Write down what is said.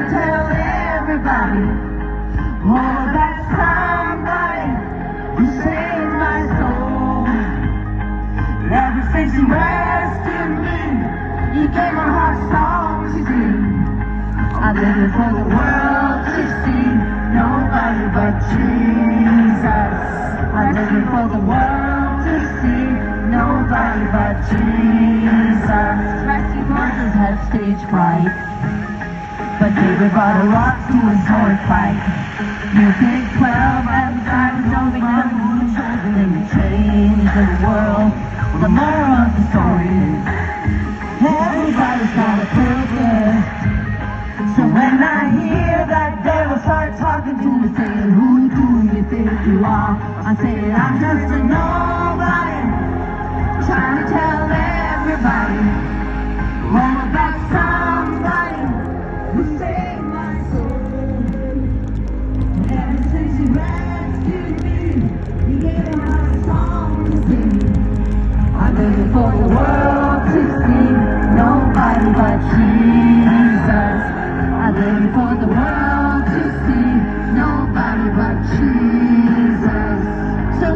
to tell everybody all about somebody who saved my soul. Ever since he rescued me, he gave my heart songs to sing. I live it for the world to see, nobody but Jesus. I live it for the world to see, nobody but Jesus. Rescue horses have stage fright, but David brought a rock to his sword fight. You pick 12 at the time, knowing them who chosen them to change the world. The moral of the story is, everybody's got a purpose. So when I hear that devil start talking to me, saying, who do you think you are? I say, I'm just a nobody, trying to tell everybody all about somebody who saved my soul. Ever since he rescued me, he gave me a song to sing. I'm living for the world to see, nobody but Jesus.